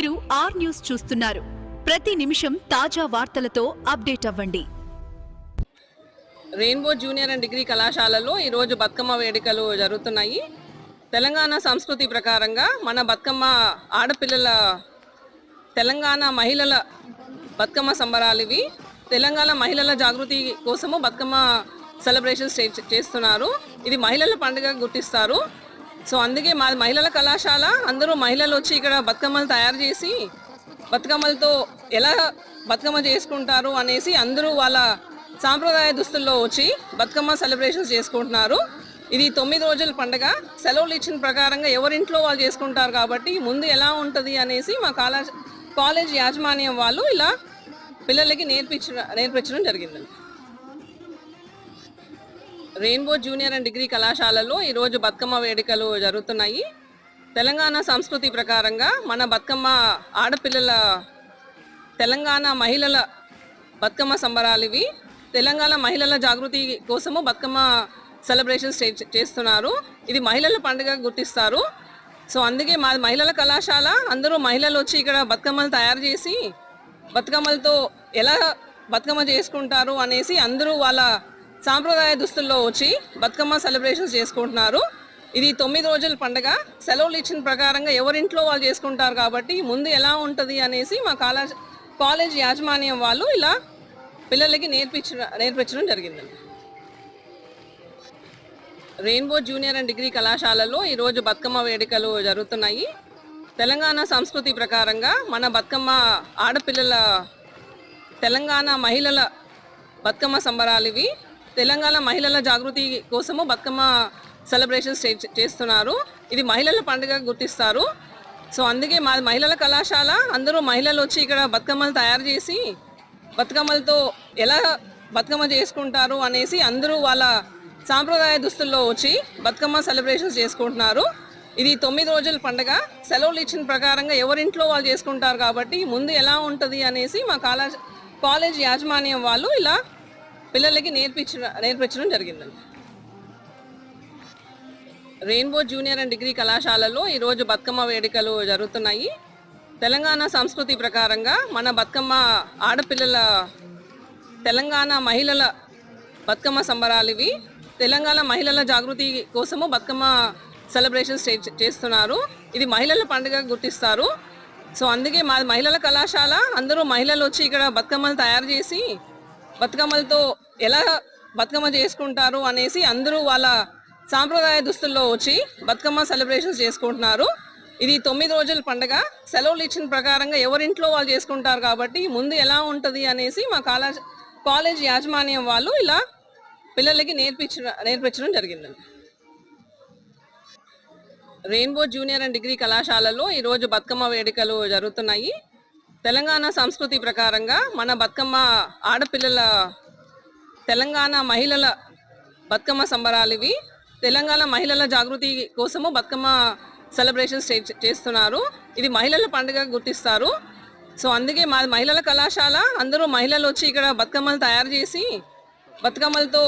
మీరు are news చూస్తున్నారు. ప్రతి నిమిషం తాజా వార్తలతో అప్డేట్ అవ్వండి. రెయిన్బో జూనియర్ అండ్ డిగ్రీ కళాశాలలో ఈరోజు బతుకమ్మ వేడుకలు జరుగుతున్నాయి. తెలంగాణ సంస్కృతి ప్రకారంగా మన బతుకమ్మ ఆడపిల్లల తెలంగాణ మహిళల బతుకమ్మ సంబరాలు ఇవి. తెలంగాణ మహిళల జాగృతి కోసము బతుకమ్మ సెలబ్రేషన్స్ చేస్తున్నారు. ఇది మహిళల పండుగ గుర్తిస్తారు. సో అందుకే మా మహిళల కళాశాల అందరూ మహిళలు వచ్చి ఇక్కడ బతుకమ్మలు తయారు చేసి బతుకమ్మలతో ఎలా బతుకమ్మ చేసుకుంటారు అనేసి అందరూ వాళ్ళ సాంప్రదాయ దుస్తుల్లో వచ్చి బతుకమ్మ సెలబ్రేషన్స్ చేసుకుంటున్నారు. ఇది 9 రోజుల పండుగ. సెలవులు ఇచ్చిన ప్రకారంగా ఎవరింట్లో వాళ్ళు చేసుకుంటారు కాబట్టి ముందు ఎలా ఉంటుంది అనేసి మా కాలేజ్ యాజమాన్యం వాళ్ళు ఇలా పిల్లలకి నేర్పించడం జరిగిందండి. రెయిన్బో జూనియర్ అండ్ డిగ్రీ కళాశాలలో ఈరోజు బతుకమ్మ వేడుకలు జరుగుతున్నాయి. తెలంగాణ సంస్కృతి ప్రకారంగా మన బతుకమ్మ ఆడపిల్లల తెలంగాణ మహిళల బతుకమ్మ సంబరాలు ఇవి. తెలంగాణ మహిళల జాగృతి కోసము బతుకమ్మ సెలబ్రేషన్స్ చేస్తున్నారు. ఇది మహిళల పండుగ గుర్తిస్తారు. సో అందుకే మా మహిళల కళాశాల అందరూ మహిళలు వచ్చి ఇక్కడ బతుకమ్మలు తయారు చేసి బతుకమ్మలతో ఎలా బతుకమ్మ చేసుకుంటారు అనేసి అందరూ వాళ్ళ సాంప్రదాయ దుస్తుల్లో వచ్చి బతుకమ్మ సెలబ్రేషన్స్ చేసుకుంటున్నారు. ఇది 9 రోజుల పండుగ. సెలవులు ఇచ్చిన ప్రకారంగా ఎవరింట్లో వాళ్ళు చేసుకుంటారు కాబట్టి ముందు ఎలా ఉంటుంది అనేసి మా కాలేజ్ యాజమాన్యం వాళ్ళు ఇలా పిల్లలకి నేర్పించడం జరిగిందండి. రెయిన్బో జూనియర్ అండ్ డిగ్రీ కళాశాలలో ఈరోజు బతుకమ్మ వేడుకలు జరుగుతున్నాయి. తెలంగాణ సంస్కృతి ప్రకారంగా మన బతుకమ్మ ఆడపిల్లల తెలంగాణ మహిళల బతుకమ్మ సంబరాలు ఇవి. తెలంగాణ మహిళల జాగృతి కోసము బతుకమ్మ సెలబ్రేషన్స్ చేస్తున్నారు. ఇది మహిళల పండుగ గుర్తిస్తారు. సో అందుకే మా మహిళల కళాశాల అందరూ మహిళలు వచ్చి ఇక్కడ బతుకమ్మలు తయారు చేసి బతుకమ్మలతో ఎలా బతుకమ్మ చేసుకుంటారు అనేసి అందరూ వాళ్ళ సాంప్రదాయ దుస్తుల్లో వచ్చి బతుకమ్మ సెలబ్రేషన్స్ చేసుకుంటున్నారు. ఇది 9 రోజుల పండుగ. సెలవులు ఇచ్చిన ప్రకారంగా ఎవరింట్లో వాళ్ళు చేసుకుంటారు కాబట్టి ముందు ఎలా ఉంటుంది అనేసి మా కాలేజ్ యాజమాన్యం వాళ్ళు ఇలా పిల్లలకి నేర్పించడం జరిగిందండి. రెయిన్బో జూనియర్ అండ్ డిగ్రీ కళాశాలలో ఈరోజు బతుకమ్మ వేడుకలు జరుగుతున్నాయి. తెలంగాణ సంస్కృతి ప్రకారంగా మన బతుకమ్మ ఆడపిల్లల తెలంగాణ మహిళల బతుకమ్మ సంబరాలు ఇవి. తెలంగాణ మహిళల జాగృతి కోసము బతుకమ్మ సెలబ్రేషన్స్ చేస్తున్నారు. ఇది మహిళల పండుగ గుర్తిస్తారు. సో అందుకే మా మహిళల కళాశాల అందరూ మహిళలు వచ్చి ఇక్కడ బతుకమ్మలు తయారు చేసి బతుకమ్మలతో ఎలా బతుకమ్మ చేసుకుంటారు అనేసి అందరూ వాళ్ళ సాంప్రదాయ దుస్తుల్లో వచ్చి బతుకమ్మ సెలబ్రేషన్స్ చేసుకుంటున్నారు. ఇది 9 రోజుల పండుగ. సెలవులు ఇచ్చిన ప్రకారంగా ఎవరింట్లో వాళ్ళు చేసుకుంటారు కాబట్టి ముందు ఎలా ఉంటుంది అనేసి మా కాలేజ్ యాజమాన్యం వాళ్ళు ఇలా పిల్లలకి నేర్పించడం జరిగిందండి. రెయిన్బో జూనియర్ అండ్ డిగ్రీ కళాశాలలో ఈరోజు బతుకమ్మ వేడుకలు జరుగుతున్నాయి. తెలంగాణ సంస్కృతి ప్రకారంగా మన బతుకమ్మ ఆడపిల్లల తెలంగాణ మహిళల బతుకమ్మ సంబరాలు ఇవి. తెలంగాణ మహిళల జాగృతి కోసము బతుకమ్మ సెలబ్రేషన్స్ చేస్తున్నారు. ఇది మహిళల పండుగ గుర్తిస్తారు. సో అందుకే మా మహిళల కళాశాల అందరూ మహిళలు వచ్చి ఇక్కడ బతుకమ్మలు తయారు చేసి బతుకమ్మలతో